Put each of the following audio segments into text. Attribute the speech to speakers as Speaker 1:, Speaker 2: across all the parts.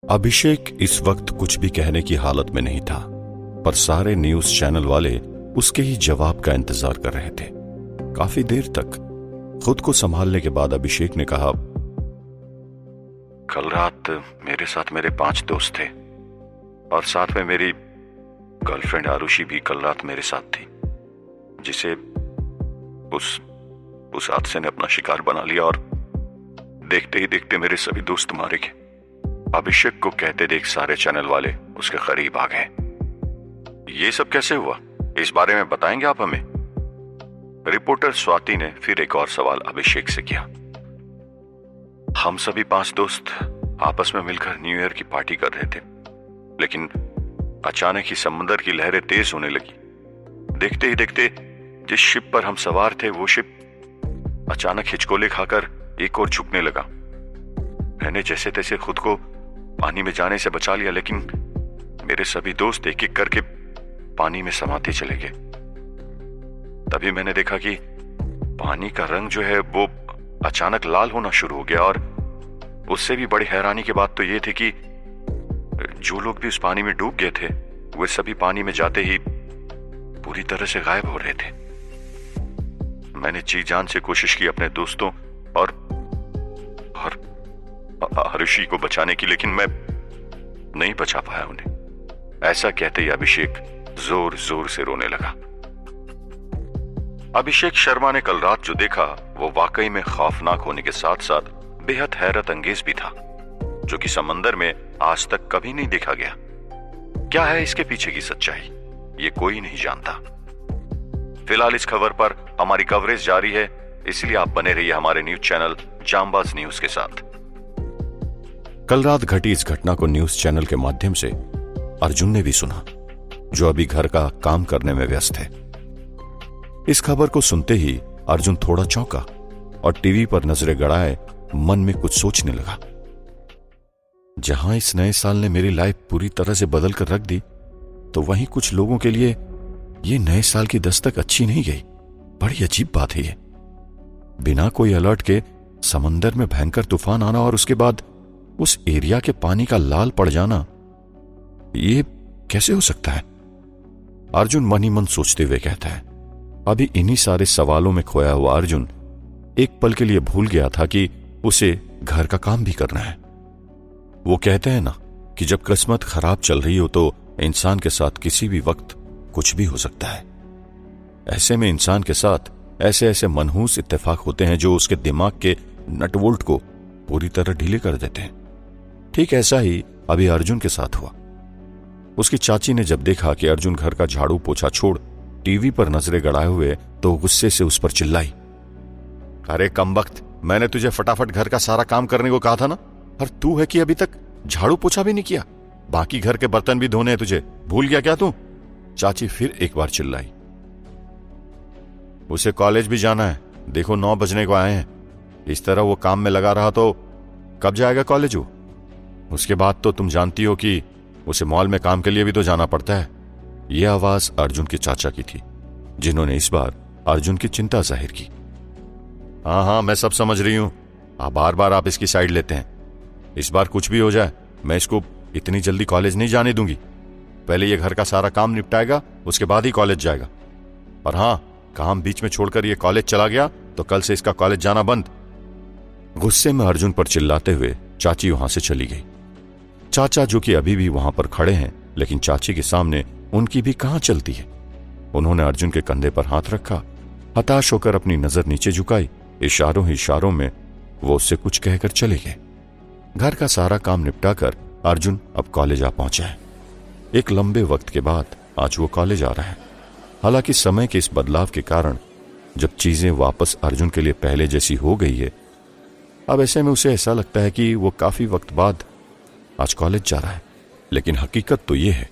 Speaker 1: अभिषेक इस वक्त कुछ भी कहने की हालत में नहीं था, पर सारे न्यूज चैनल वाले उसके ही जवाब का इंतजार कर रहे थे। काफी देर तक खुद को संभालने के बाद अभिषेक ने कहा, कल रात मेरे साथ मेरे 5 दोस्त थे और साथ में मेरी गर्लफ्रेंड आरुषि भी कल रात मेरे साथ थी, जिसे उस हादसे ने अपना शिकार बना लिया और देखते ही देखते मेरे सभी दोस्त मारे गए। अभिषेक को कहते देख सारे चैनल वाले उसके करीब आ गए। ये सब कैसे हुआ, इस बारे में बताएंगे आप हमें? रिपोर्टर स्वाति ने फिर एक और सवाल अभिषेक से किया। हम सभी 5 दोस्त आपस में मिलकर न्यू ईयर की पार्टी कर रहे थे, लेकिन अचानक ही समंदर की लहरें तेज होने लगी। देखते ही देखते जिस शिप पर हम सवार थे वो शिप अचानक हिचकोले खाकर एक और झुकने लगा। मैंने जैसे तैसे खुद को पानी में जाने से बचा लिया, लेकिन मेरे सभी दोस्त एक एक करके पानी में समाते चले गए। तभी मैंने देखा कि पानी का रंग जो है वो अचानक लाल होना शुरू हो गया, और उससे भी बड़ी हैरानी की बात तो ये थी कि जो लोग भी उस पानी में डूब गए थे वे सभी पानी में जाते ही पूरी तरह से गायब हो रहे थे। मैंने जी जान से कोशिश की अपने दोस्तों और आरुषि को बचाने की, लेकिन मैं नहीं बचा पाया उन्हें। ऐसा कहते ही अभिषेक जोर जोर से रोने लगा। अभिषेक शर्मा ने कल रात जो देखा वो वाकई में खौफनाक होने के साथ साथ बेहद हैरत अंगेज भी था, जो कि समंदर में आज तक कभी नहीं देखा गया। क्या है इसके पीछे की सच्चाई, ये कोई नहीं जानता। फिलहाल इस खबर पर हमारी कवरेज जारी है, इसलिए आप बने रहिए हमारे न्यूज चैनल जांबाज न्यूज के साथ। कल रात घटी इस घटना को न्यूज चैनल के माध्यम से अर्जुन ने भी सुना, जो अभी घर का काम करने में व्यस्त है। इस खबर को सुनते ही अर्जुन थोड़ा चौंका और टीवी पर नजरें गड़ाए मन में कुछ सोचने लगा। जहां इस नए साल ने मेरी लाइफ पूरी तरह से बदल कर रख दी, तो वहीं कुछ लोगों के लिए ये नए साल की दस्तक अच्छी नहीं गई। बड़ी अजीब बात है ये। बिना कोई अलर्ट के समंदर में भयंकर तूफान आना और उसके बाद उस एरिया के पानी का लाल पड़ जाना, ये कैसे हो सकता है? अर्जुन मन ही मन सोचते हुए कहता है। अभी इन्हीं सारे सवालों में खोया हुआ अर्जुन एक पल के लिए भूल गया था कि उसे घर का काम भी करना है। वो कहते हैं ना कि जब किस्मत खराब चल रही हो तो इंसान के साथ किसी भी वक्त कुछ भी हो सकता है। ऐसे में इंसान के साथ ऐसे ऐसे मनहूस इत्तेफाक होते हैं जो उसके दिमाग के नटवोल्ट को पूरी तरह ढीले कर देते हैं। ठीक ऐसा ही अभी अर्जुन के साथ हुआ। उसकी चाची ने जब देखा कि अर्जुन घर का झाड़ू पोछा छोड़ टीवी पर नजरें गड़ाए हुए, तो गुस्से से उस पर चिल्लाई, अरे कमबख्त, मैंने तुझे फटाफट घर का सारा काम करने को कहा था ना, और तू है कि अभी तक झाड़ू पोछा भी नहीं किया। बाकी घर के बर्तन भी धोने हैं तुझे, भूल गया क्या तू? चाची फिर एक बार चिल्लाई। उसे कॉलेज भी जाना है, देखो 9 बजने को आए हैं। इस तरह वो काम में लगा रहा तो कब जाएगा कॉलेज वो? उसके बाद तो तुम जानती हो कि उसे मॉल में काम के लिए भी तो जाना पड़ता है। यह आवाज अर्जुन के चाचा की थी, जिन्होंने इस बार अर्जुन की चिंता जाहिर की। हाँ हाँ, मैं सब समझ रही हूं, बार बार आप इसकी साइड लेते हैं। इस बार कुछ भी हो जाए, मैं इसको इतनी जल्दी कॉलेज नहीं जाने दूंगी। पहले ये घर का सारा काम निपटाएगा, उसके बाद ही कॉलेज जाएगा। और हाँ, काम बीच में छोड़कर ये कॉलेज चला गया तो कल से इसका कॉलेज जाना बंद। गुस्से में अर्जुन पर चिल्लाते हुए चाची वहां से चली गई। चाचा, जो कि अभी भी वहां पर खड़े हैं, लेकिन चाची के सामने उनकी भी कहां चलती है। उन्होंने अर्जुन के कंधे पर हाथ रखा, हताश होकर अपनी नजर नीचे झुकाई। इशारों ही इशारों में वो उससे कुछ कहकर चले गए। घर का सारा काम निपटाकर अर्जुन अब कॉलेज आ पहुंचा है। एक लंबे वक्त के बाद आज वो कॉलेज आ रहा है। हालांकि समय के इस बदलाव के कारण जब चीजें वापस अर्जुन के लिए पहले जैसी हो गई है, अब ऐसे में उसे ऐसा लगता है कि वो काफी वक्त बाद आज कॉलेज जा रहा है। लेकिन हकीकत तो ये है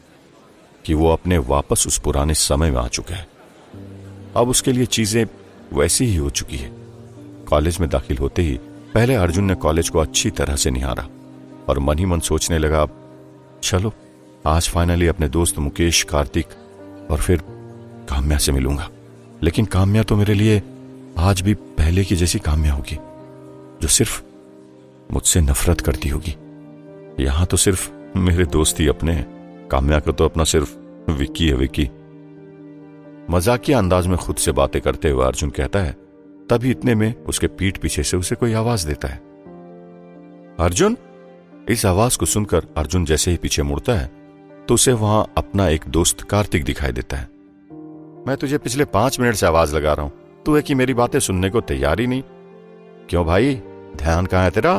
Speaker 1: कि वो अपने वापस उस पुराने समय में आ चुका है। अब उसके लिए चीजें वैसी ही हो चुकी है। कॉलेज में दाखिल होते ही पहले अर्जुन ने कॉलेज को अच्छी तरह से निहारा और मन ही मन सोचने लगा, अब चलो आज फाइनली अपने दोस्त मुकेश, कार्तिक और फिर काम्या से मिलूंगा। लेकिन काम्या तो मेरे लिए आज भी पहले की जैसी काम्या होगी, जो सिर्फ मुझसे नफरत करती होगी। यहां तो सिर्फ मेरे दोस्त ही अपने हैं। काम्या को तो अपना सिर्फ विक्की है, विक्की। मजाकिया अंदाज में खुद से बातें करते हुए अर्जुन कहता है। तभी इतने में उसके पीठ पीछे से उसे कोई आवाज देता है। अर्जुन! इस आवाज को सुनकर अर्जुन जैसे ही पीछे मुड़ता है तो उसे वहां अपना एक दोस्त कार्तिक दिखाई देता है। मैं तुझे पिछले 5 मिनट से आवाज लगा रहा हूं, तू है कि मेरी बातें सुनने को तैयार ही नहीं। क्यों भाई, ध्यान कहां है तेरा?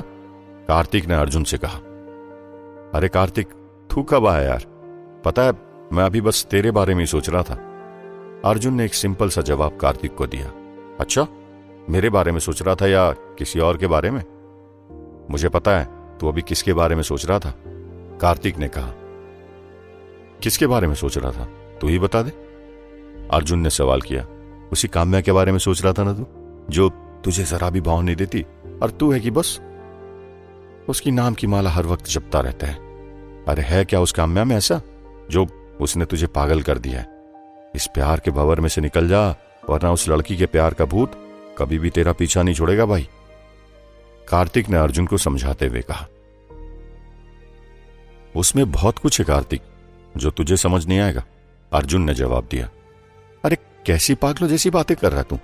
Speaker 1: कार्तिक ने अर्जुन से कहा। अरे कार्तिक, तू कब आया यार? पता है, मैं अभी बस तेरे बारे में ही सोच रहा था। अर्जुन ने एक सिंपल सा जवाब कार्तिक को दिया। अच्छा, मेरे बारे में सोच रहा था या किसी और के बारे में? मुझे पता है तू अभी किसके बारे में सोच रहा था, कार्तिक ने कहा। किसके बारे में सोच रहा था, तू ही बता दे, अर्जुन ने सवाल किया। उसी काम्या के बारे में सोच रहा था ना तू, जो तुझे जरा भी भाव नहीं देती और तू है कि बस उसकी नाम की माला हर वक्त जपता रहता है। अरे है क्या उस काम्या में ऐसा जो उसने तुझे पागल कर दिया है? इस प्यार के भंवर में से निकल जा, वरना उस लड़की के प्यार का भूत कभी भी तेरा पीछा नहीं छोड़ेगा भाई, कार्तिक ने अर्जुन को समझाते हुए कहा। उसमें बहुत कुछ है कार्तिक जो तुझे समझ नहीं आएगा, अर्जुन ने जवाब दिया। अरे कैसी पागलों जैसी बातें कर रहा तू?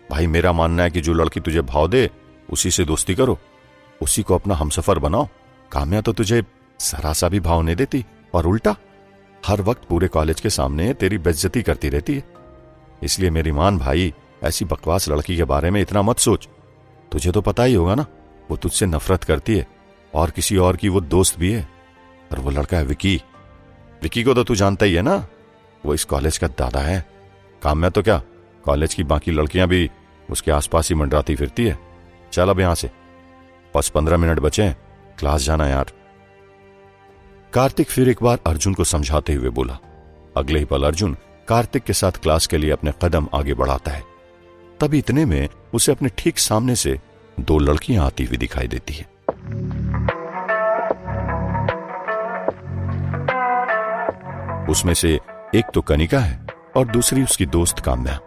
Speaker 1: भाई मेरा मानना है कि जो लड़की तुझे भाव दे उसी से दोस्ती करो, उसी को अपना हमसफर बनाओ। काम्या तो तुझे जरा सा भी भाव नहीं देती और उल्टा हर वक्त पूरे कॉलेज के सामने तेरी बेइज्जती करती रहती है। इसलिए मेरी मान भाई, ऐसी बकवास लड़की के बारे में इतना मत सोच। तुझे तो पता ही होगा ना, वो तुझसे नफरत करती है और किसी और की वो दोस्त भी है। और वो लड़का है विकी। विकी को तो तू जानता ही है ना, वो इस कॉलेज का दादा है। काम्या तो क्या, कॉलेज की बाकी लड़कियां भी उसके आसपास ही मंडराती फिरती है। चल अब यहां से, बस 15 मिनट बचे हैं, क्लास जाना यार, कार्तिक फिर एक बार अर्जुन को समझाते हुए बोला। अगले ही पल अर्जुन कार्तिक के साथ क्लास के लिए अपने कदम आगे बढ़ाता है। तभी इतने में उसे अपने ठीक सामने से 2 लड़कियां आती हुई दिखाई देती है। उसमें से एक तो कनिका है और दूसरी उसकी दोस्त काम्या,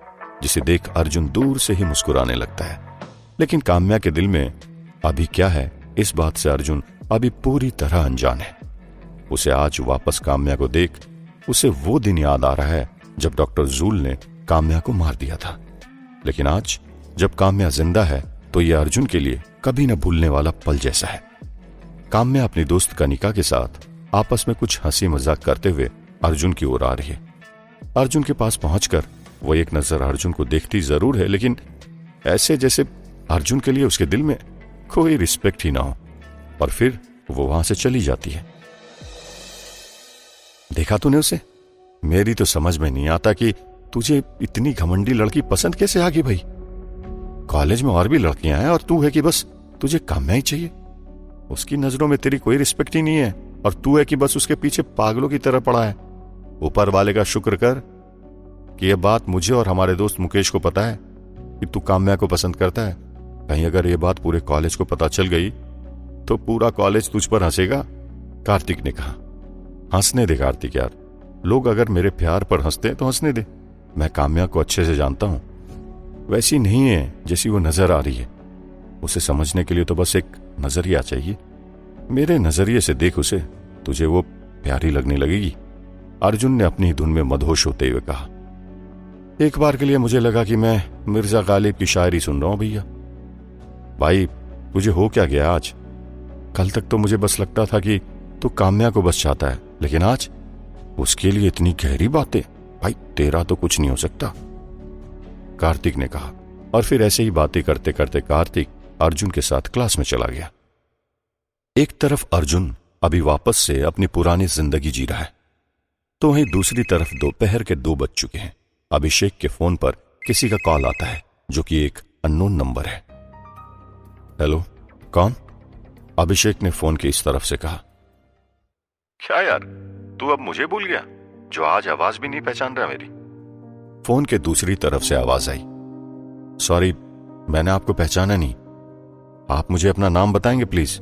Speaker 1: जिसे देख अर्जुन दूर से ही मुस्कुराने लगता है। लेकिन काम्या के दिल में अभी क्या है, इस बात से अर्जुन अभी पूरी तरह अनजान है। उसे आज वापस काम्या को देख उसे वो दिन याद आ रहा है जब डॉक्टर जूल ने काम्या को मार दिया था। लेकिन आज जब काम्या जिंदा है तो यह अर्जुन के लिए कभी न भूलने वाला पल जैसा है। काम्या अपनी दोस्त कनिका के साथ आपस में कुछ हंसी मजाक करते हुए अर्जुन की ओर आ रही है। अर्जुन के पास पहुंचकर वो एक नजर अर्जुन को देखती जरूर है, लेकिन ऐसे जैसे अर्जुन के लिए उसके दिल में कोई रिस्पेक्ट ही ना हो, और फिर वो वहां से चली जाती है। देखा तूने उसे? मेरी तो समझ में नहीं आता कि तुझे इतनी घमंडी लड़की पसंद कैसे आ गई भाई। कॉलेज में और भी लड़कियां हैं और तू है कि बस तुझे काम्या ही चाहिए। उसकी नजरों में तेरी कोई रिस्पेक्ट ही नहीं है और तू है कि बस उसके पीछे पागलों की तरह पड़ा है। ऊपर वाले का शुक्र कर कि यह बात मुझे और हमारे दोस्त मुकेश को पता है कि तू काम्या को पसंद करता है। कहीं अगर यह बात पूरे कॉलेज को पता चल गई तो पूरा कॉलेज तुझ पर हंसेगा, कार्तिक ने कहा। हंसने दे कार्तिक यार, लोग अगर मेरे प्यार पर हंसते तो हंसने दे। मैं काम्या को अच्छे से जानता हूं, वैसी नहीं है जैसी वो नजर आ रही है। उसे समझने के लिए तो बस एक नजरिया चाहिए। मेरे नजरिए से देख उसे, तुझे वो प्यारी लगने लगेगी, अर्जुन ने अपनी धुन में मदहोश होते हुए कहा। एक बार के लिए मुझे लगा कि मैं मिर्जा गालिब की शायरी सुन रहा हूं भैया। भाई तुझे हो क्या गया आज? कल तक तो मुझे बस लगता था कि तू काम्या को बस चाहता है, लेकिन आज उसके लिए इतनी गहरी बातें। भाई तेरा तो कुछ नहीं हो सकता, कार्तिक ने कहा। और फिर ऐसे ही बातें करते करते कार्तिक अर्जुन के साथ क्लास में चला गया। एक तरफ अर्जुन अभी वापस से अपनी पुरानी जिंदगी जी रहा है, तो वहीं दूसरी तरफ दोपहर के 2 बज चुके हैं। अभिषेक के फोन पर किसी का कॉल आता है जो कि एक अननोन नंबर है। हेलो, कौन? अभिषेक ने फोन के इस तरफ से कहा। क्या यार, तू अब मुझे भूल गया जो आज आवाज भी नहीं पहचान रहा मेरी? फोन के दूसरी तरफ से आवाज आई। सॉरी, मैंने आपको पहचाना नहीं, आप मुझे अपना नाम बताएंगे प्लीज?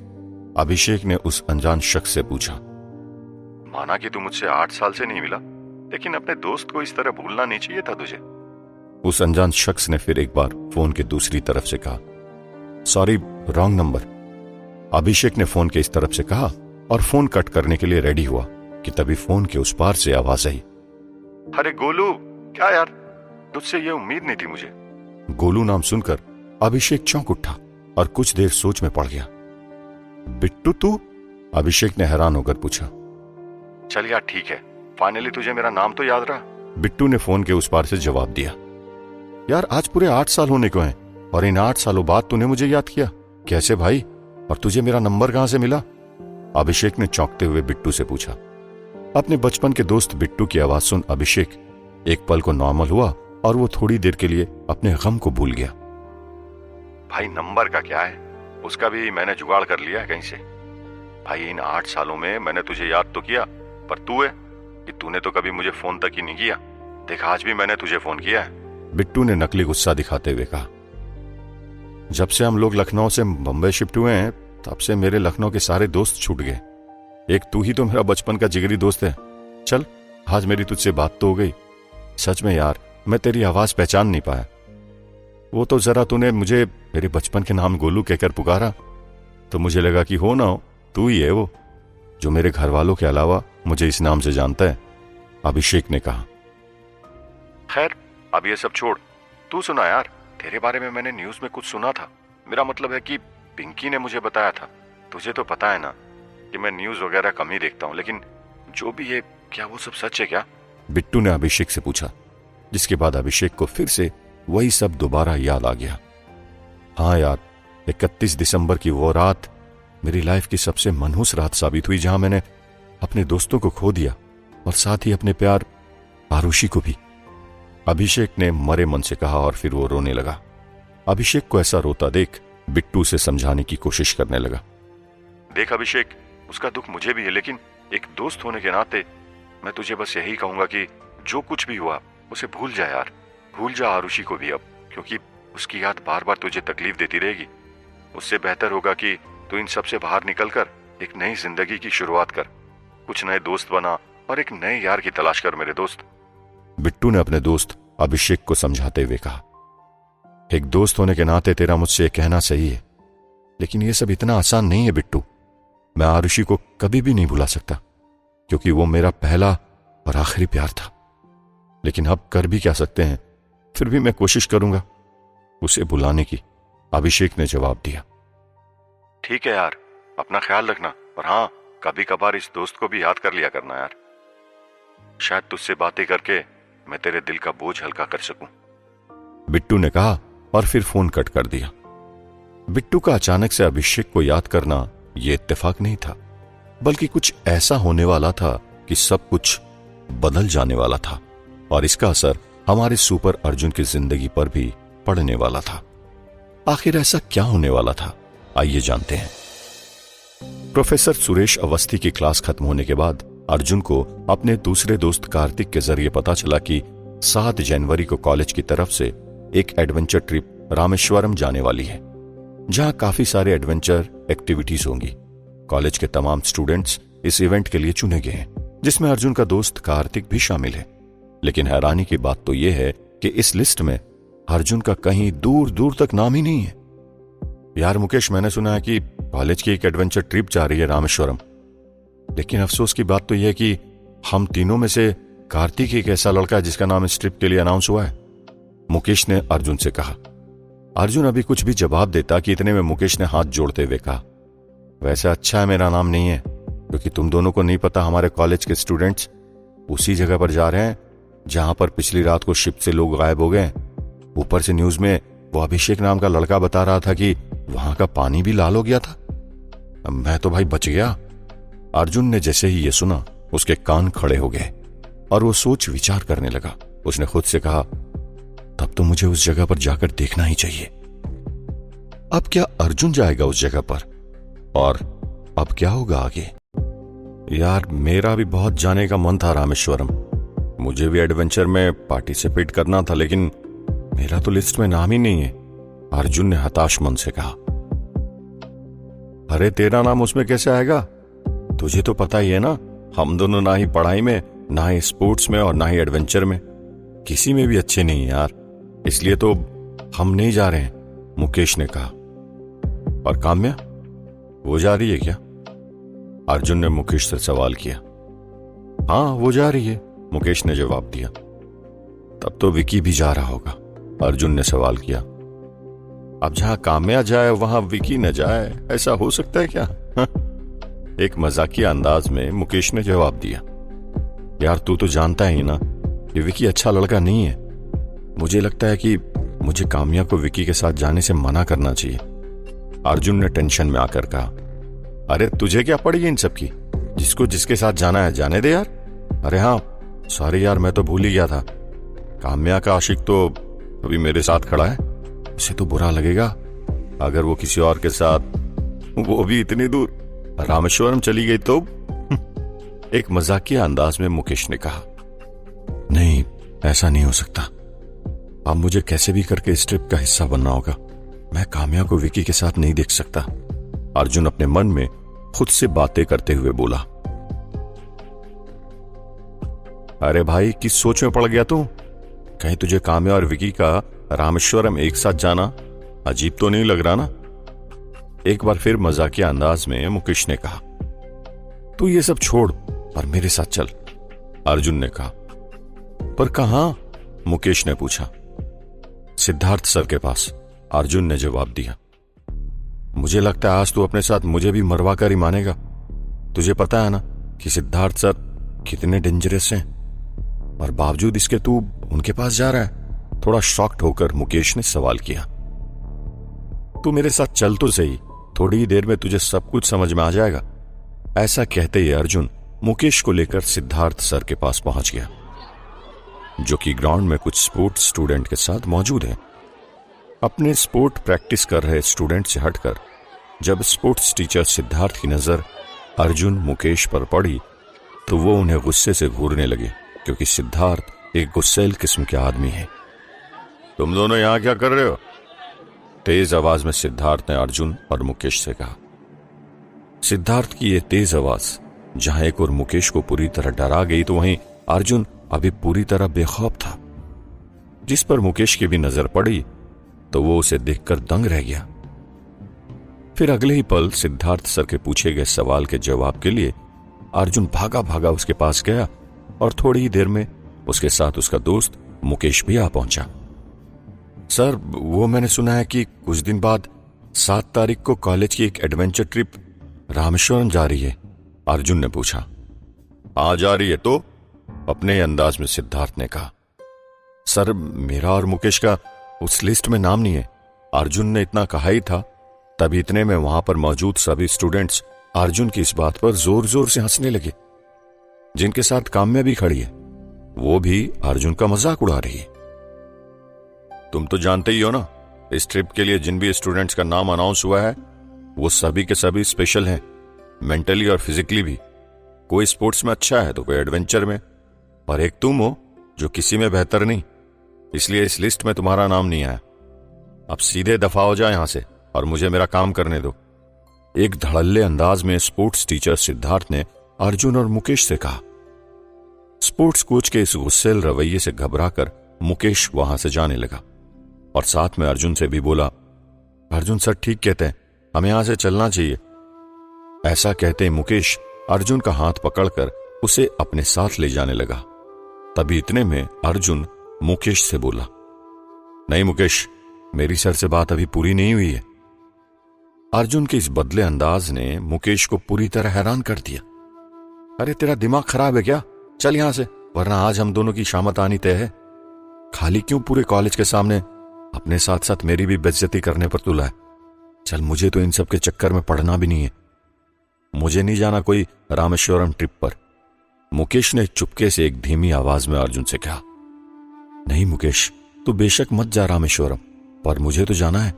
Speaker 1: अभिषेक ने उस अनजान शख्स से पूछा। माना कि तू मुझसे 8 साल से नहीं मिला, लेकिन अपने दोस्त को इस तरह भूलना नहीं चाहिए था तुझे। उस अनजान शख्स ने फिर एक बार फोन के दूसरी तरफ से कहा। सॉरी, रॉन्ग नंबर, अभिषेक ने फोन के इस तरफ से कहा और फोन कट करने के लिए रेडी हुआ कि तभी फोन के उस पार से आवाज आई, अरे गोलू, क्या यार, तुझसे ये उम्मीद नहीं थी मुझे। गोलू नाम सुनकर अभिषेक चौंक उठा और कुछ देर सोच में पड़ गया। बिट्टू तू? अभिषेक ने हैरान होकर पूछा। चल यार ठीक है, फाइनली तुझे मेरा नाम तो याद रहा। बिट्टू ने फोन के उस पार से जवाब दिया। यार आज पूरे 8 साल होने को हैं और इन 8 सालों बाद तूने मुझे याद किया, कैसे भाई? और तुझे मेरा नंबर कहां से मिला? अभिषेक ने चौंकते हुए बिट्टू से पूछा। अपने बचपन के दोस्त बिट्टू की आवाज सुन अभिषेक एक पल को नॉर्मल हुआ और वो थोड़ी देर के लिए अपने गम को भूल गया। भाई नंबर का क्या है, उसका भी मैंने जुगाड़ कर लिया है कहीं से। भाई इन 8 सालों में मैंने तुझे याद तो किया, पर तू है कि तूने तो कभी मुझे फोन तक ही नहीं किया। देख आज भी मैंने तुझे फोन किया है। बिट्टू ने नकली गुस्सा दिखाते हुए कहा। जब से हम लोग लखनऊ से बंबई शिफ्ट हुए हैं तब से मेरे लखनऊ के सारे दोस्त छूट गए। एक तू ही तो मेरा बचपन का जिगरी दोस्त है। चल आज मेरी तुझसे बात तो हो गई। सच में यार मैं तेरी आवाज पहचान नहीं पाया। वो तो जरा तूने मुझे मेरे बचपन के नाम गोलू कहकर पुकारा तो मुझे लगा कि हो ना हो तू ही है वो जो मेरे घर वालों के अलावा मुझे इस नाम से जानता है, अभिषेक ने कहा। खैर अब ये सब छोड़, तू सुना यार, तेरे बारे में मैंने न्यूज में कुछ सुना था। मेरा मतलब है कि पिंकी ने मुझे बताया था। तुझे तो पता है ना कि मैं न्यूज वगैरह कम ही देखता हूँ, लेकिन जो भी है क्या वो सब सच है क्या? बिट्टू ने अभिषेक से पूछा, जिसके बाद अभिषेक को फिर से वही सब दोबारा याद आ गया। हाँ यार, 31 दिसंबर की वो रात मेरी लाइफ की सबसे मनहूस रात साबित हुई, जहां मैंने अपने दोस्तों को खो दिया और साथ ही अपने प्यार आरुषि को भी, अभिषेक ने मरे मन से कहा और फिर वो रोने लगा। अभिषेक को ऐसा रोता देख बिट्टू उसे समझाने की कोशिश करने लगा। देख अभिषेक, उसका दुख मुझे भी है, लेकिन एक दोस्त होने के नाते मैं तुझे बस यही कहूंगा कि जो कुछ भी हुआ उसे भूल जा यार, भूल जा आरुषि को भी अब, क्योंकि उसकी याद बार बार तुझे तकलीफ देती रहेगी। उससे बेहतर होगा कि तू इन सब से बाहर निकलकर एक नई जिंदगी की शुरुआत कर, कुछ नए दोस्त बना और एक नए यार की तलाश कर मेरे दोस्त। बिट्टू ने अपने दोस्त अभिषेक को समझाते हुए कहा। एक दोस्त होने के नाते तेरा मुझसे कहना सही है, लेकिन यह सब इतना आसान नहीं है बिट्टू। मैं आरुषि को कभी भी नहीं भुला सकता, क्योंकि वो मेरा पहला और आखिरी प्यार था। लेकिन अब कर भी क्या सकते हैं, फिर भी मैं कोशिश करूंगा उसे भुलाने की, अभिषेक ने जवाब दिया। ठीक है यार, अपना ख्याल रखना, और हाँ कभी कभार इस दोस्त को भी याद कर लिया करना यार। शायद तुझसे बातें करके मैं तेरे दिल का बोझ हल्का कर सकूं, बिट्टू ने कहा और फिर फोन कट कर दिया। बिट्टू का अचानक से अभिषेक को याद करना यह इत्तेफाक नहीं था, बल्कि कुछ ऐसा होने वाला था कि सब कुछ बदल जाने वाला था और इसका असर हमारे सुपर अर्जुन की जिंदगी पर भी पड़ने वाला था। आखिर ऐसा क्या होने वाला था, आइए जानते हैं। प्रोफेसर सुरेश अवस्थी की क्लास खत्म होने के बाद अर्जुन को अपने दूसरे दोस्त कार्तिक के जरिए पता चला कि 7 जनवरी को कॉलेज की तरफ से एक एडवेंचर ट्रिप रामेश्वरम जाने वाली है, जहां काफी सारे एडवेंचर एक्टिविटीज होंगी। कॉलेज के तमाम स्टूडेंट्स इस इवेंट के लिए चुने गए हैं, जिसमें अर्जुन का दोस्त कार्तिक भी शामिल है। लेकिन हैरानी की बात तो यह है कि इस लिस्ट में अर्जुन का कहीं दूर दूर तक नाम ही नहीं है। यार मुकेश, मैंने सुना है कि कॉलेज की एक एडवेंचर ट्रिप जा रही है रामेश्वरम, लेकिन अफसोस की बात तो यह है कि हम तीनों में से कार्तिक एक ऐसा लड़का है जिसका नाम इस ट्रिप के लिए अनाउंस हुआ है, मुकेश ने अर्जुन से कहा। अर्जुन अभी कुछ भी जवाब देता कि इतने में मुकेश ने हाथ जोड़ते हुए कहा, वैसे अच्छा है मेरा नाम नहीं है, क्योंकि तुम दोनों को नहीं पता हमारे कॉलेज के स्टूडेंट्स उसी जगह पर जा रहे हैं जहां पर पिछली रात को शिप से लोग गायब हो गए। ऊपर से न्यूज में वो अभिषेक नाम का लड़का बता रहा था कि वहां का पानी भी लाल हो गया था। मैं तो भाई बच गया। अर्जुन ने जैसे ही ये सुना उसके कान खड़े हो गए और वो सोच विचार करने लगा। उसने खुद से कहा, तब तो मुझे उस जगह पर जाकर देखना ही चाहिए। अब क्या अर्जुन जाएगा उस जगह पर, और अब क्या होगा आगे? यार मेरा भी बहुत जाने का मन था रामेश्वरम, मुझे भी एडवेंचर में पार्टिसिपेट करना था, लेकिन मेरा तो लिस्ट में नाम ही नहीं है, अर्जुन ने हताश मन से कहा। अरे तेरा नाम उसमें कैसे आएगा? तुझे तो पता ही है ना, हम दोनों ना ही पढ़ाई में, ना ही स्पोर्ट्स में और ना ही एडवेंचर में, किसी में भी अच्छे नहीं यार, इसलिए तो हम नहीं जा रहे हैं, मुकेश ने कहा। और काम्या, वो जा रही है क्या? अर्जुन ने मुकेश से सवाल किया। हाँ, वो जा रही है, मुकेश ने जवाब दिया। तब तो विकी भी जा रहा होगा, अर्जुन ने सवाल किया। अब जहां काम्या जाए वहां विकी न जाए, ऐसा हो सकता है क्या? एक मजाकिया अंदाज में मुकेश ने जवाब दिया। यार, तू तो जानता ही ना कि विकी अच्छा लड़का नहीं है। मुझे लगता है कि मुझे काम्या को विकी के साथ जाने से मना करना चाहिए, अर्जुन ने टेंशन में आकर कहा। अरे तुझे क्या पड़ी इन सब की? जिसको जिसके साथ जाना है जाने दे यार। अरे हाँ, सॉरी यार, मैं तो भूल ही गया था। काम्या का आशिक तो अभी मेरे साथ खड़ा है, उसे तो बुरा लगेगा अगर वो किसी और के साथ, वो भी इतनी दूर, रामेश्वरम चली गई तो। एक मजाकिया अंदाज में मुकेश ने कहा। नहीं, ऐसा नहीं हो सकता। अब मुझे कैसे भी करके इस ट्रिप का हिस्सा बनना होगा। मैं काम्या को विकी के साथ नहीं देख सकता, अर्जुन अपने मन में खुद से बातें करते हुए बोला। अरे भाई, किस सोच में पड़ गया तू? कहीं तुझे काम्या और विकी का रामेश्वरम एक साथ जाना अजीब तो नहीं लग रहा ना? एक बार फिर मजाकिया अंदाज में मुकेश ने कहा। तू ये सब छोड़ और मेरे साथ चल, अर्जुन ने कहा। पर कहां? मुकेश ने पूछा। सिद्धार्थ सर के पास, अर्जुन ने जवाब दिया। मुझे लगता है आज तू अपने साथ मुझे भी मरवा कर ही मानेगा। तुझे पता है ना कि सिद्धार्थ सर कितने डेंजरस हैं, और बावजूद इसके तू उनके पास जा रहा है? थोड़ा शॉक्ड होकर मुकेश ने सवाल किया। तू मेरे साथ चल तो सही, थोड़ी ही देर में तुझे सब कुछ समझ में आ जाएगा। ऐसा कहते ही अर्जुन मुकेश को लेकर सिद्धार्थ सर के पास पहुंच गया, जो कि ग्राउंड में कुछ स्पोर्ट्स स्टूडेंट के साथ मौजूद है। अपने स्पोर्ट प्रैक्टिस कर रहे स्टूडेंट से हटकर जब स्पोर्ट्स टीचर सिद्धार्थ की नजर अर्जुन मुकेश पर पड़ी तो वो उन्हें गुस्से से घूरने लगे, क्योंकि सिद्धार्थ एक गुस्सैल किस्म के आदमी है। तुम दोनों यहां क्या कर रहे हो? तेज आवाज में सिद्धार्थ ने अर्जुन और मुकेश से कहा। सिद्धार्थ की यह तेज आवाज जहां एक और मुकेश को पूरी तरह डरा गई, तो वहीं अर्जुन अभी पूरी तरह बेखौफ था। जिस पर मुकेश की भी नजर पड़ी तो वो उसे देखकर दंग रह गया। फिर अगले ही पल सिद्धार्थ सर के पूछे गए सवाल के जवाब के लिए अर्जुन भागा भागा उसके पास गया, और थोड़ी ही देर में उसके साथ उसका दोस्त मुकेश भी आ पहुंचा। सर, वो मैंने सुना है कि कुछ दिन बाद 7 तारीख को कॉलेज की एक एडवेंचर ट्रिप रामेश्वरम जा रही है, अर्जुन ने पूछा। आ जा रही है तो? अपने अंदाज में सिद्धार्थ ने कहा। सर, मेरा और मुकेश का उस लिस्ट में नाम नहीं है, अर्जुन ने इतना कहा ही था। तभी इतने में वहां पर मौजूद सभी स्टूडेंट्स अर्जुन की इस बात पर जोर जोर से हंसने लगे। जिनके साथ काम्या भी खड़ी है, वो भी अर्जुन का मजाक उड़ा रही है। तुम तो जानते ही हो ना, इस ट्रिप के लिए जिन भी स्टूडेंट्स का नाम अनाउंस हुआ है वो सभी के सभी स्पेशल हैं, मेंटली और फिजिकली भी। कोई स्पोर्ट्स में अच्छा है तो कोई एडवेंचर में, और एक तुम हो जो किसी में बेहतर नहीं, इसलिए इस लिस्ट में तुम्हारा नाम नहीं आया। अब सीधे दफा हो जाए यहां से और मुझे मेरा काम करने दो, एक धड़ल्ले अंदाज में स्पोर्ट्स टीचर सिद्धार्थ ने अर्जुन और मुकेश से कहा। स्पोर्ट्स कोच के इस गुस्सैल रवैये से घबराकर मुकेश वहां से जाने लगा, और साथ में अर्जुन से भी बोला। अर्जुन सर ठीक कहते हैं, हमें यहां से चलना चाहिए। ऐसा कहते मुकेश अर्जुन का हाथ पकड़कर उसे अपने साथ ले जाने लगा। तभी इतने में अर्जुन मुकेश से बोला। नहीं मुकेश, मेरी सर से बात अभी पूरी नहीं हुई है। अर्जुन के इस बदले अंदाज ने मुकेश को पूरी तरह हैरान कर दिया। अरे तेरा दिमाग खराब है क्या? चल यहां से, वरना आज हम दोनों की शामत आनी तय है। खाली क्यों पूरे कॉलेज के सामने अपने साथ साथ मेरी भी बेइज्जती करने पर तुला है? चल, मुझे तो इन सब के चक्कर में पड़ना भी नहीं है। मुझे नहीं जाना कोई रामेश्वरम ट्रिप पर, मुकेश ने चुपके से एक धीमी आवाज में अर्जुन से कहा। नहीं मुकेश, तू बेशक मत जा रामेश्वरम, पर मुझे तो जाना है।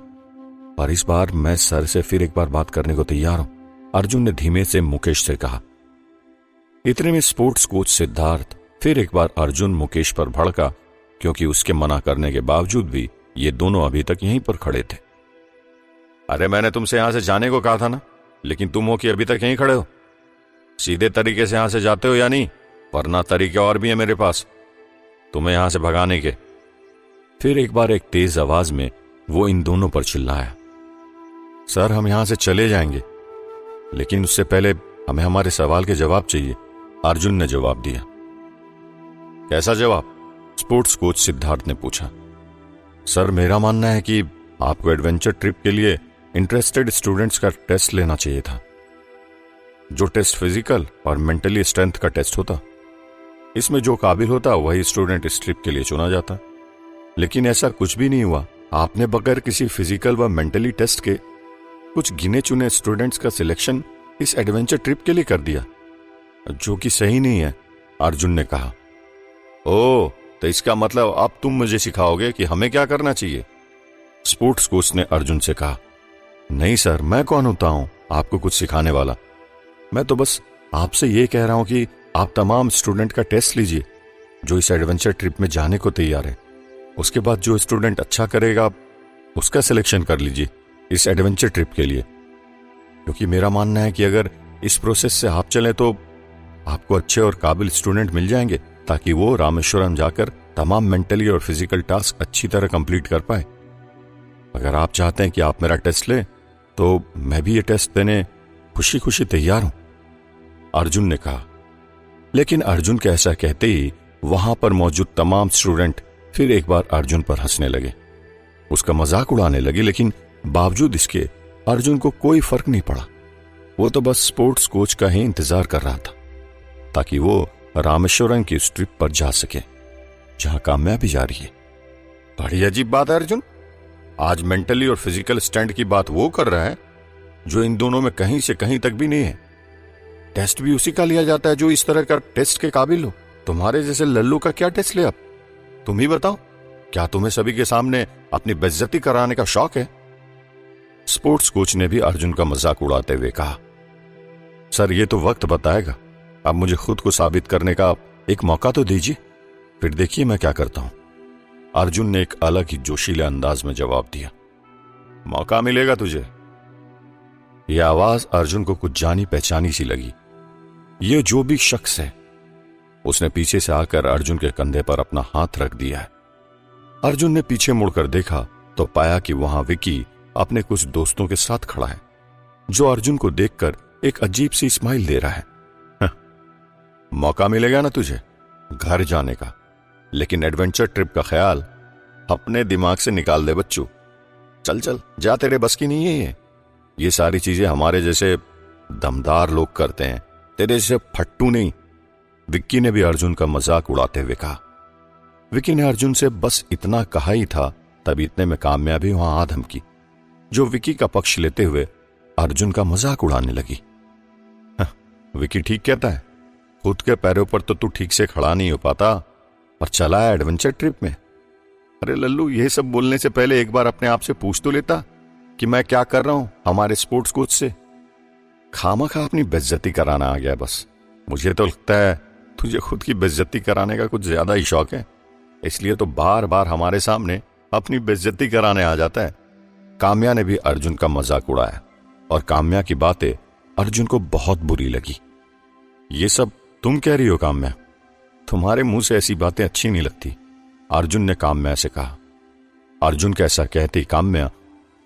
Speaker 1: पर इस बार मैं सर से फिर एक बार बात करने को तैयार हूं, अर्जुन ने धीमे से मुकेश से कहा। इतने में स्पोर्ट्स कोच सिद्धार्थ फिर एक बार अर्जुन मुकेश पर भड़का, क्योंकि उसके मना करने के बावजूद भी ये दोनों अभी तक यहीं पर खड़े थे। अरे मैंने तुमसे यहां से जाने को कहा था ना, लेकिन तुम हो कि अभी तक यहीं खड़े हो। सीधे तरीके से यहां से जाते हो या नहीं, वरना तरीके और भी है मेरे पास तुम्हें यहां से भगाने के। फिर एक बार एक तेज आवाज में वो इन दोनों पर चिल्लाया। सर, हम यहां से चले जाएंगे, लेकिन उससे पहले हमें हमारे सवाल के जवाब चाहिए, अर्जुन ने जवाब दिया। कैसा जवाब? स्पोर्ट्स कोच सिद्धार्थ ने पूछा। सर, मेरा मानना है कि आपको एडवेंचर ट्रिप के लिए इंटरेस्टेड स्टूडेंट्स का टेस्ट लेना चाहिए था। जो टेस्ट फिजिकल और मेंटली स्ट्रेंथ का टेस्ट होता, इसमें जो काबिल होता वही स्टूडेंट इस ट्रिप के लिए चुना जाता। लेकिन ऐसा कुछ भी नहीं हुआ। आपने बगैर किसी फिजिकल व मेंटली टेस्ट के कुछ गिने चुने स्टूडेंट्स का सिलेक्शन इस एडवेंचर ट्रिप के लिए कर दिया, जो कि सही नहीं है, अर्जुन ने कहा। ओह, तो इसका मतलब अब तुम मुझे सिखाओगे कि हमें क्या करना चाहिए? स्पोर्ट्स कोच ने अर्जुन से कहा। नहीं सर, मैं कौन होता हूं आपको कुछ सिखाने वाला। मैं तो बस आपसे ये कह रहा हूं कि आप तमाम स्टूडेंट का टेस्ट लीजिए जो इस एडवेंचर ट्रिप में जाने को तैयार है। उसके बाद जो स्टूडेंट अच्छा करेगा उसका सिलेक्शन कर लीजिए इस एडवेंचर ट्रिप के लिए, क्योंकि मेरा मानना है कि अगर इस प्रोसेस से आप चलें तो आपको अच्छे और काबिल स्टूडेंट मिल जाएंगे, ताकि वो रामेश्वरम जाकर तमाम मेंटली और फिजिकल टास्क अच्छी तरह कंप्लीट कर पाए। अगर आप चाहते हैं कि आप मेरा टेस्ट लें तो मैं भी ये टेस्ट देने खुशी खुशी तैयार हूं, अर्जुन ने कहा। लेकिन अर्जुन के ऐसा कहते ही वहां पर मौजूद तमाम स्टूडेंट फिर एक बार अर्जुन पर हंसने लगे, उसका मजाक उड़ाने लगे। लेकिन बावजूद इसके अर्जुन को कोई फर्क नहीं पड़ा। वो तो बस स्पोर्ट्स कोच का ही इंतजार कर रहा था, ताकि वो रामेश्वरम की उस ट्रिप पर जा सके जहां काम्या भी जा रही है। बड़ी अजीब बात है अर्जुन, आज मेंटली और फिजिकल स्टैंड की बात वो कर रहा है जो इन दोनों में कहीं से कहीं तक भी नहीं है। टेस्ट भी उसी का लिया जाता है जो इस तरह का टेस्ट के काबिल हो। तुम्हारे जैसे लल्लू का क्या टेस्ट ले अब? तुम ही बताओ, क्या तुम्हें सभी के सामने अपनी बेइज्जती कराने का शौक है? स्पोर्ट्स कोच ने भी अर्जुन का मजाक उड़ाते हुए कहा। सर, ये तो वक्त बताएगा। अब मुझे खुद को साबित करने का एक मौका तो दीजिए, फिर देखिए मैं क्या करता हूं, अर्जुन ने एक अलग ही जोशीले अंदाज में जवाब दिया। मौका मिलेगा तुझे? यह आवाज अर्जुन को कुछ जानी पहचानी सी लगी। यह जो भी शख्स है, उसने पीछे से आकर अर्जुन के कंधे पर अपना हाथ रख दिया है। अर्जुन ने पीछे मुड़कर देखा तो पाया कि वहां विकी अपने कुछ दोस्तों के साथ खड़ा है, जो अर्जुन को देखकर एक अजीब सी स्माइल दे रहा है। मौका मिलेगा ना तुझे घर जाने का, लेकिन एडवेंचर ट्रिप का ख्याल अपने दिमाग से निकाल दे बच्चू। चल चल जा, तेरे बस की नहीं है ये सारी चीजें हमारे जैसे दमदार लोग करते हैं, तेरे जैसे फट्टू नहीं। विक्की ने भी अर्जुन का मजाक उड़ाते हुए कहा। विक्की ने अर्जुन से बस इतना कहा ही था, तभी इतने में काम्या भी वहां आ धमकी, जो विक्की का पक्ष लेते हुए अर्जुन का मजाक उड़ाने लगी। विक्की ठीक कहता है, खुद के पैरों पर तो तू ठीक से खड़ा नहीं हो पाता और चला है एडवेंचर ट्रिप में। अरे लल्लू, ये सब बोलने से पहले एक बार अपने आप से पूछ तो लेता कि मैं क्या कर रहा हूं हमारे स्पोर्ट्स कोच से। खामखा अपनी बेइज्जती कराना आ गया बस। मुझे तो लगता है तुझे खुद की बेइज्जती कराने का कुछ ज्यादा ही शौक है, इसलिए तो बार बार हमारे सामने अपनी बेइज्जती कराने आ जाता है। काम्या ने भी अर्जुन का मजाक उड़ाया और काम्या की बातें अर्जुन को बहुत बुरी लगी। ये सब तुम कह रही हो काम्या? तुम्हारे मुंह से ऐसी बातें अच्छी नहीं लगती, अर्जुन ने काम्या से कहा। अर्जुन के ऐसा कहते ही काम्या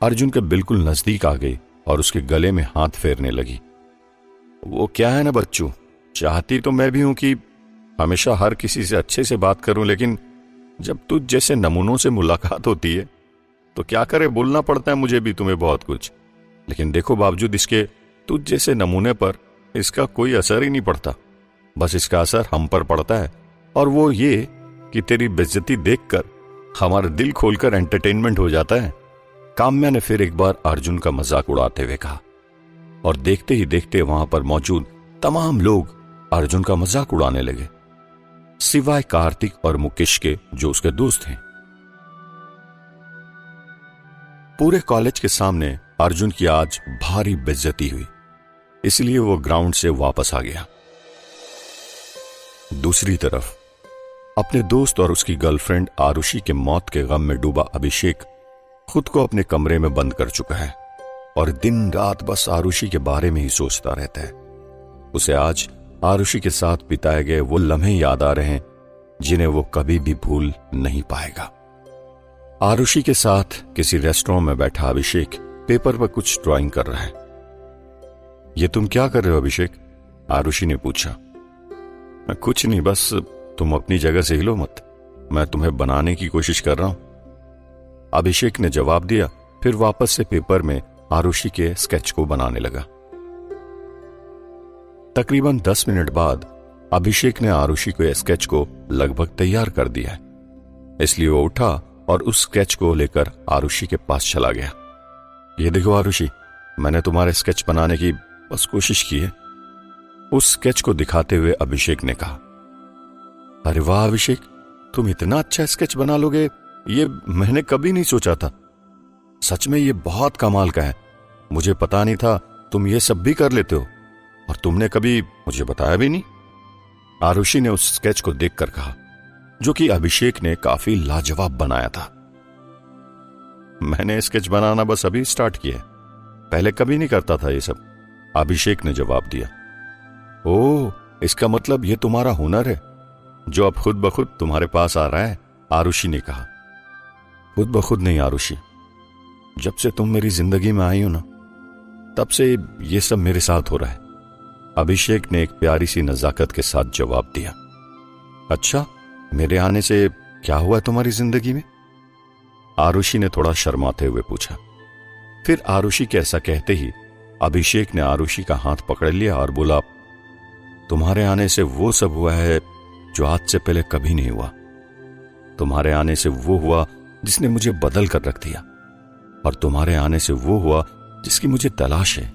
Speaker 1: अर्जुन के बिल्कुल नजदीक आ गई और उसके गले में हाथ फेरने लगी। वो क्या है ना बच्चू, चाहती तो मैं भी हूं कि हमेशा हर किसी से अच्छे से बात करूं, लेकिन जब तुझ जैसे नमूनों से मुलाकात होती है तो क्या करे, बोलना पड़ता है मुझे भी तुम्हें बहुत कुछ। लेकिन देखो, बावजूद इसके तुझ जैसे नमूने पर इसका कोई असर ही नहीं पड़ता। बस इसका असर हम पर पड़ता है, और वो ये कि तेरी बेइज्जती देखकर हमारा दिल खोलकर एंटरटेनमेंट हो जाता है। काम्या ने फिर एक बार अर्जुन का मजाक उड़ाते हुए कहा, और देखते ही देखते वहां पर मौजूद तमाम लोग अर्जुन का मजाक उड़ाने लगे, सिवाय कार्तिक और मुकेश के, जो उसके दोस्त हैं। पूरे कॉलेज के सामने अर्जुन की आज भारी बेइज्जती हुई, इसलिए वो ग्राउंड से वापस आ गया। दूसरी तरफ अपने दोस्त और उसकी गर्लफ्रेंड आरुषि के मौत के गम में डूबा अभिषेक खुद को अपने कमरे में बंद कर चुका है और दिन रात बस आरुषि के बारे में ही सोचता रहता है। उसे आज आरुषि के साथ बिताए गए वो लम्हे याद आ रहे हैं जिन्हें वो कभी भी भूल नहीं पाएगा। आरुषि के साथ किसी रेस्टोरेंट में बैठा अभिषेक पेपर पर कुछ ड्राइंग कर रहा है। ये तुम क्या कर रहे हो अभिषेक? आरुषि ने पूछा। कुछ नहीं, बस तुम अपनी जगह से हिलो मत, मैं तुम्हें बनाने की कोशिश कर रहा हूं। अभिषेक ने जवाब दिया, फिर वापस से पेपर में आरुषि के स्केच को बनाने लगा। तकरीबन 10 मिनट बाद अभिषेक ने आरुषि के स्केच को लगभग तैयार कर दिया है, इसलिए वो उठा और उस स्केच को लेकर आरुषि के पास चला गया। ये देखो आरुषि, मैंने तुम्हारे स्केच बनाने की बस कोशिश की है, उस स्केच को दिखाते हुए अभिषेक ने कहा। अरे वाह अभिषेक, तुम इतना अच्छा स्केच बना लोगे, ये मैंने कभी नहीं सोचा था। सच में ये बहुत कमाल का है, मुझे पता नहीं था तुम ये सब भी कर लेते हो, और तुमने कभी मुझे बताया भी नहीं। आरुषि ने उस स्केच को देखकर कहा, जो कि अभिषेक ने काफी लाजवाब बनाया था। मैंने स्केच बनाना बस अभी स्टार्ट किया है, पहले कभी नहीं करता था ये सब, अभिषेक ने जवाब दिया। ओह, इसका मतलब ये तुम्हारा हुनर है जो अब खुद ब खुद तुम्हारे पास आ रहा है, आरुषि ने कहा। खुद ब खुद नहीं आरुषि, जब से तुम मेरी जिंदगी में आई हो ना, तब से ये सब मेरे साथ हो रहा है, अभिषेक ने एक प्यारी सी नजाकत के साथ जवाब दिया। अच्छा, मेरे आने से क्या हुआ तुम्हारी जिंदगी में? आरुषि ने थोड़ा शर्माते हुए पूछा। फिर आरुषि के ऐसा कहते ही अभिषेक ने आरुषि का हाथ पकड़ लिया और बोला, तुम्हारे आने से वो सब हुआ है जो आज से पहले कभी नहीं हुआ। तुम्हारे आने से वो हुआ जिसने मुझे बदल कर रख दिया, और तुम्हारे आने से वो हुआ जिसकी मुझे तलाश है,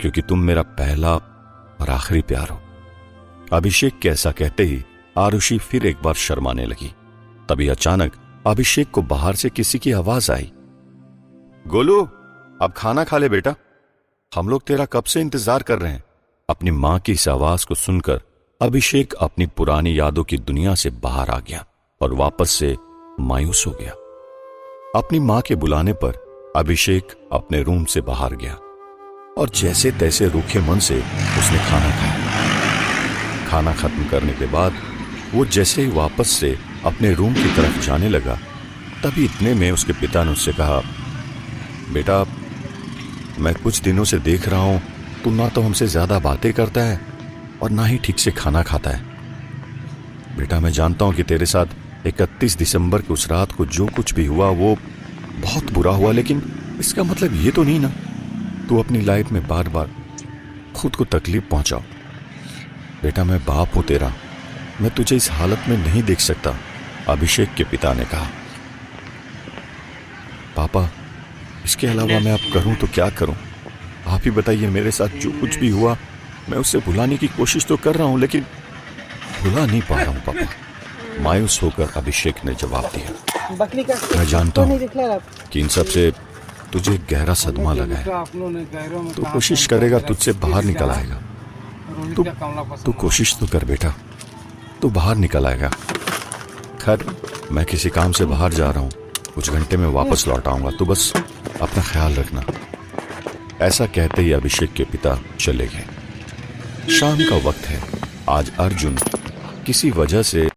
Speaker 1: क्योंकि तुम मेरा पहला और आखिरी प्यार हो। अभिषेक के ऐसा कहते ही आरुषि फिर एक बार शर्माने लगी। तभी अचानक अभिषेक को बाहर से किसी की आवाज आई। गोलू, अब खाना खा ले बेटा, हम लोग तेरा कब से इंतजार कर रहे हैं। अपनी मां की इस आवाज को सुनकर अभिषेक अपनी पुरानी यादों की दुनिया से बाहर आ गया और वापस से मायूस हो गया। अपनी मां के बुलाने पर अभिषेक अपने रूम से बाहर गया और जैसे तैसे रूखे मन से उसने खाना खाया। खाना खत्म करने के बाद वो जैसे ही वापस से अपने रूम की तरफ जाने लगा, तभी इतने में उसके पिता ने उससे कहा, बेटा, मैं कुछ दिनों से देख रहा हूं तू ना तो हमसे ज्यादा बातें करता है और ना ही ठीक से खाना खाता है। बेटा, मैं जानता हूं कि तेरे साथ 31 दिसंबर की उस रात को जो कुछ भी हुआ वो बहुत बुरा हुआ, लेकिन इसका मतलब ये तो नहीं ना तू अपनी लाइफ में बार बार खुद को तकलीफ पहुंचाओ। बेटा, मैं बाप हूं तेरा, मैं तुझे इस हालत में नहीं देख सकता, अभिषेक के पिता ने कहा। पापा, इसके अलावा मैं अब करूं तो क्या करूं? आप ही बताइए, मेरे साथ जो कुछ भी हुआ मैं उससे भुलाने की कोशिश तो कर रहा हूं, लेकिन भुला नहीं पा रहा हूं पापा, मायूस होकर अभिषेक ने जवाब दिया। मैं जानता हूं कि इन सब से तुझे गहरा सदमा लगा है, तू कोशिश करेगा तुझसे बाहर निकल आएगा। तू कोशिश तो कर बेटा, तू बाहर निकल आएगा। खैर, मैं किसी काम से बाहर जा रहा हूं, कुछ घंटे में वापस लौट आऊंगा, तू बस अपना ख्याल रखना। ऐसा कहते ही अभिषेक के पिता चले गए। शाम का वक्त है। आज अर्जुन किसी वजह से